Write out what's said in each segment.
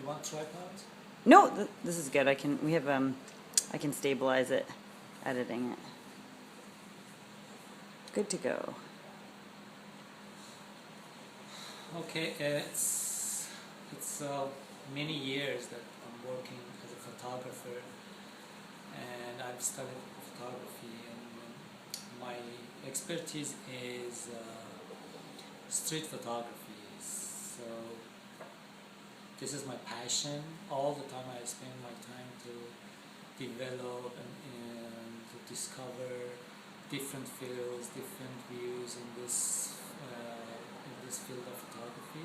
want tripod? No, this is good. We have I can stabilize it, editing it. Good to go. Okay, it's many years that I'm working as a photographer, and I've studied photography, and my expertise is street photography. So this is my passion. All the time I spend my time to develop and to discover different fields, different views in this field of photography,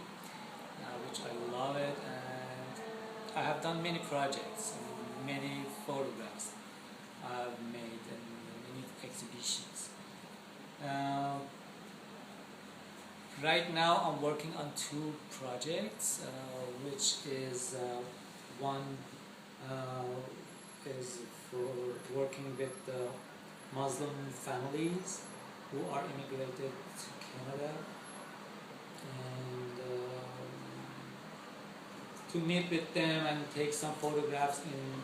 which I love it, and I have done many projects and many photographs I've made and many exhibitions. Right now I'm working on two projects, which is one is for working with Muslim families who are immigrated to Canada, and to meet with them and take some photographs in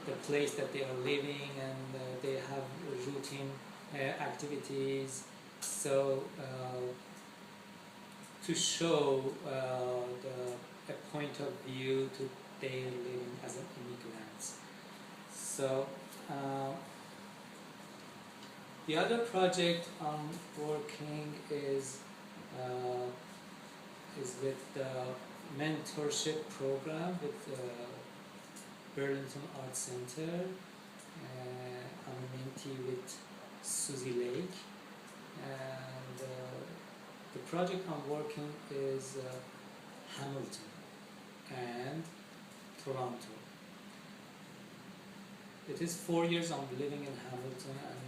the place that they are living, and they have routine activities, so to show a point of view to their living as an immigrant. So the other project I'm working is with the mentorship program with Burlington Arts Center. I'm a mentee with Susie Lake, and the project I'm working is Hamilton and Toronto. It is 4 years I'm living in Hamilton, and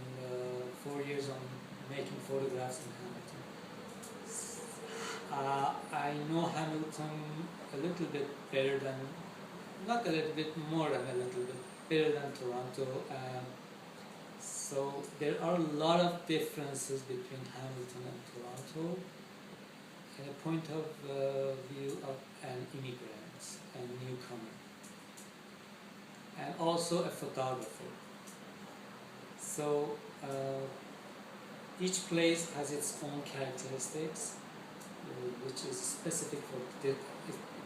4 years I'm making photographs in Hamilton. I know Hamilton a little bit better than, not a little bit more than a little bit better than Toronto. So there are a lot of differences between Hamilton and Toronto in a point of view of an immigrant and newcomer, and also a photographer. So each place has its own characteristics, which is specific for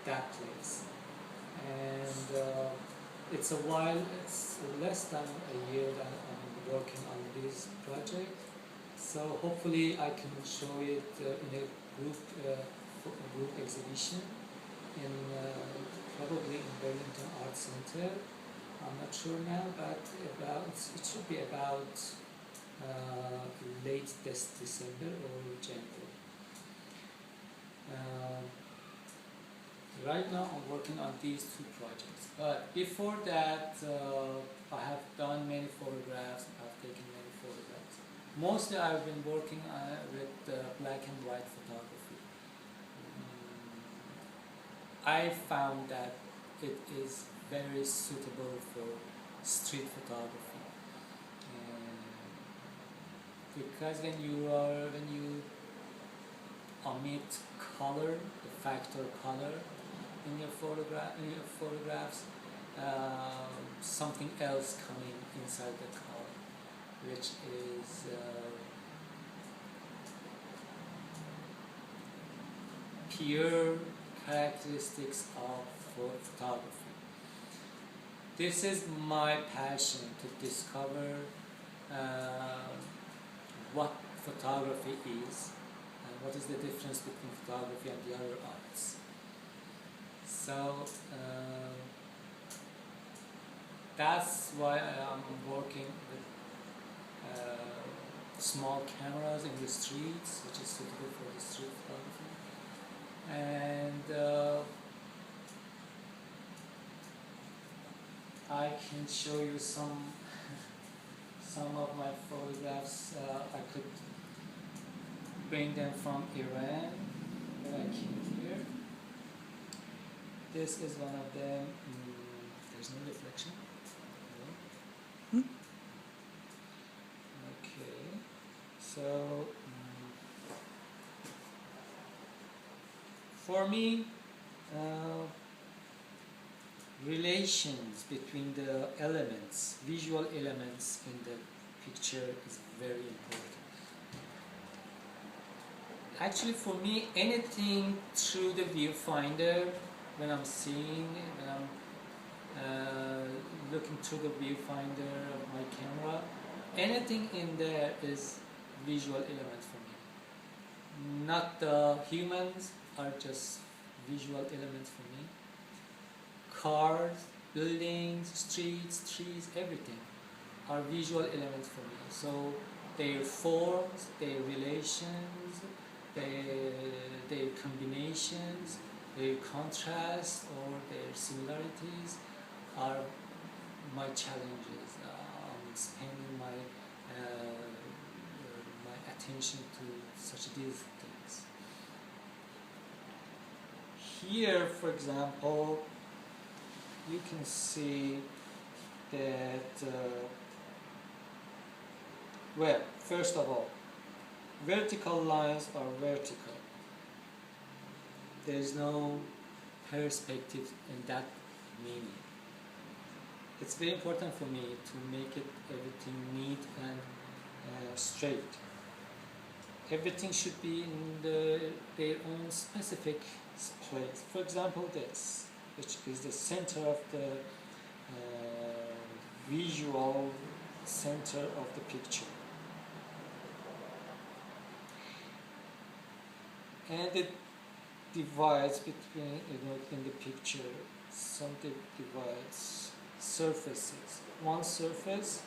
that place. And it's less than a year that I'm working on this project. So hopefully I can show it in a group exhibition in probably in Burlington Arts Center. I'm not sure now, but it should be about late December or January. Right now I'm working on these two projects, but before that I have done many photographs, I've taken many photographs. Mostly I've been working with black and white photography. I found that it is very suitable for street photography, because when you omit color, the factor color in your photographs, something else coming inside the color, which is pure characteristics of photography. This is my passion, to discover what photography is and what is the difference between photography and the other arts. So that's why I'm working with small cameras in the streets, which is suitable for the street photography. And I can show you some of my photographs. I could bring them from Iran when I came here. This is one of them. There's no reflection. No. Okay. So for me, relations between the elements, visual elements in the picture is very important. Actually, for me, anything through the viewfinder, when I'm seeing, when I'm looking through the viewfinder of my camera, anything in there is visual element for me. Not the humans are just visual elements for me. Cars, buildings, streets, trees, everything are visual elements for me. So their forms, their relations, their combinations, their contrasts or their similarities are my challenges. I'm spending my attention to such these things. Here, for example, you can see that, well, first of all, vertical lines are vertical. There is no perspective in that meaning. It's very important for me to make it everything neat and straight. Everything should be in their own specific place. For example, this, which is the center of the visual center of the picture. And it divides between, in the picture, something divides surfaces. One surface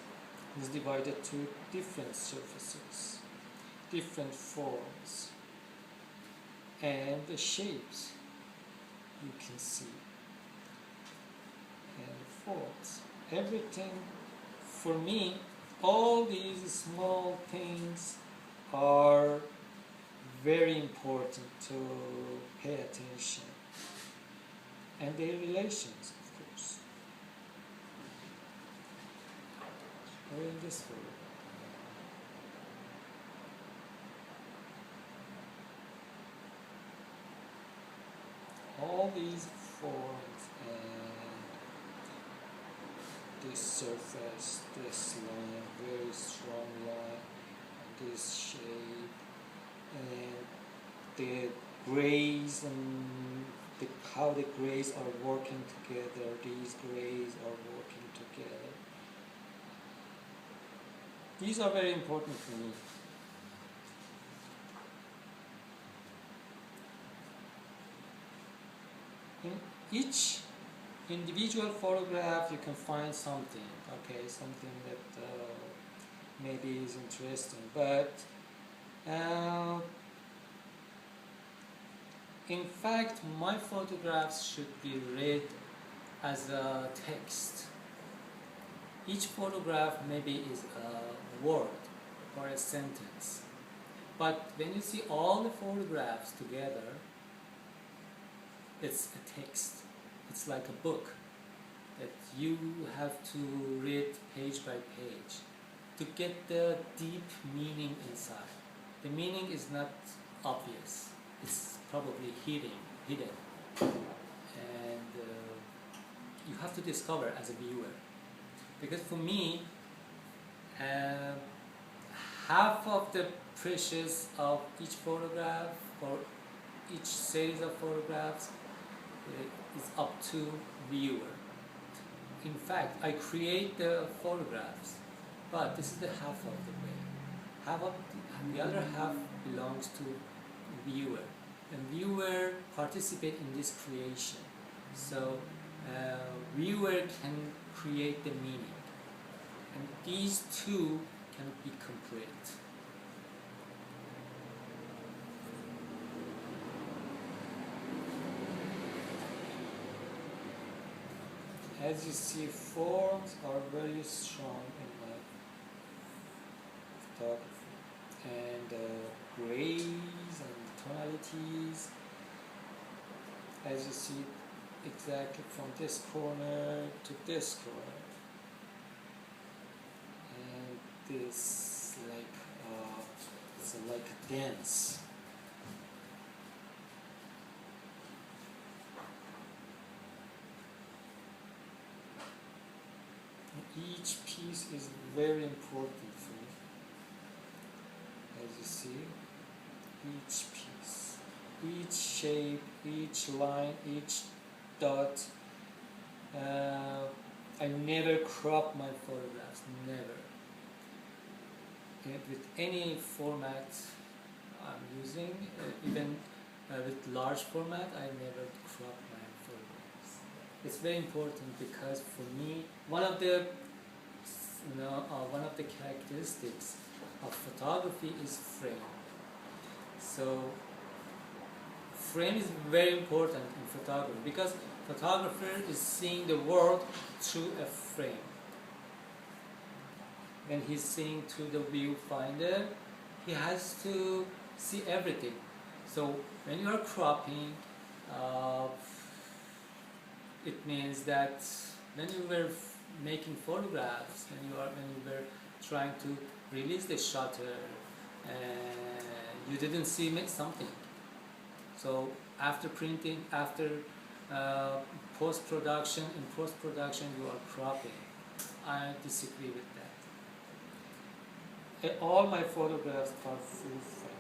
is divided to different surfaces, different forms, and the shapes you can see, and forms. Everything, for me, all these small things are very important to pay attention, and their relations, of course. Or in this way. All these forms and this surface, this line, very strong line, this shape, and the grays and how the grays are working together. These grays are working together. These are very important for me. In each individual photograph you can find something, okay, something that maybe is interesting, but in fact my photographs should be read as a text. Each photograph maybe is a word or a sentence, but when you see all the photographs together, it's a text. It's like a book that you have to read page by page to get the deep meaning inside. The meaning is not obvious. It's probably hidden. And you have to discover as a viewer. Because for me, half of the precious of each photograph or each series of photographs is up to viewer. In fact, I create the photographs, but this is the half of the way. The other half belongs to viewer, and viewer participate in this creation. So viewer can create the meaning, and these two can be complete. As you see, forms are very strong in my photography, and grays and tonalities, as you see, exactly from this corner to this corner, and this it's like a dance. each piece is very important for me. As you see, each piece, each shape, each line, each dot. I never crop my photographs, never. With any format I'm using, even with large format, I never crop my photographs. It's very important because for me, one of the characteristics of photography is frame. So frame is very important in photography because photographer is seeing the world through a frame. When he's seeing through the viewfinder, he has to see everything. So when you are cropping, it means that when you were making photographs, when you were trying to release the shutter, you didn't see something. So after printing, after post-production, in post-production you are cropping. I disagree with that. All my photographs are full frame.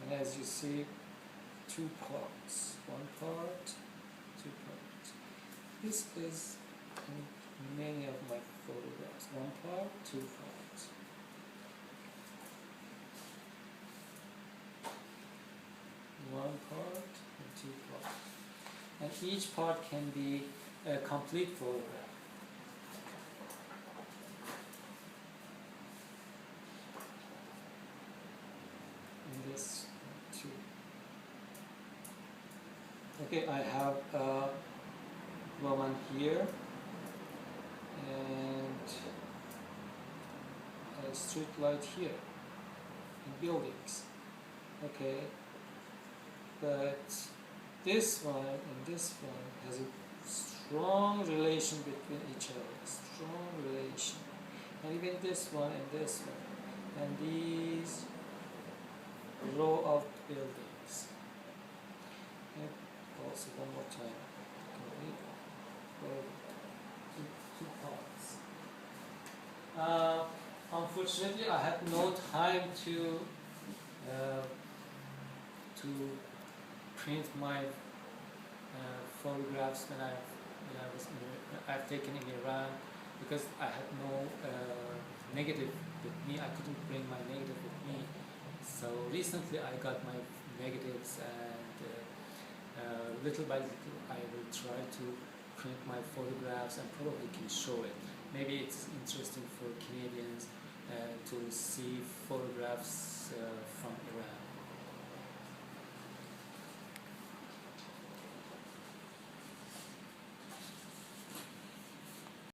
And as you see, two parts. One part, two parts. This is in many of my photographs. One part, two parts. One part and two parts. And each part can be a complete photograph. And this too. Okay, I have a woman here and a street light here and buildings. Okay, but this one and this one has a strong relation between each other, strong relation. And even this one and this one, and these row of buildings. And also one more time. Two parts. Unfortunately, I had no time to print my photographs when I've taken in Iran because I had no negative with me. I couldn't bring my negative with me. So recently I got my negatives, and little by little I will try to print my photographs and probably can show it. Maybe it's interesting for Canadians to see photographs from Iran.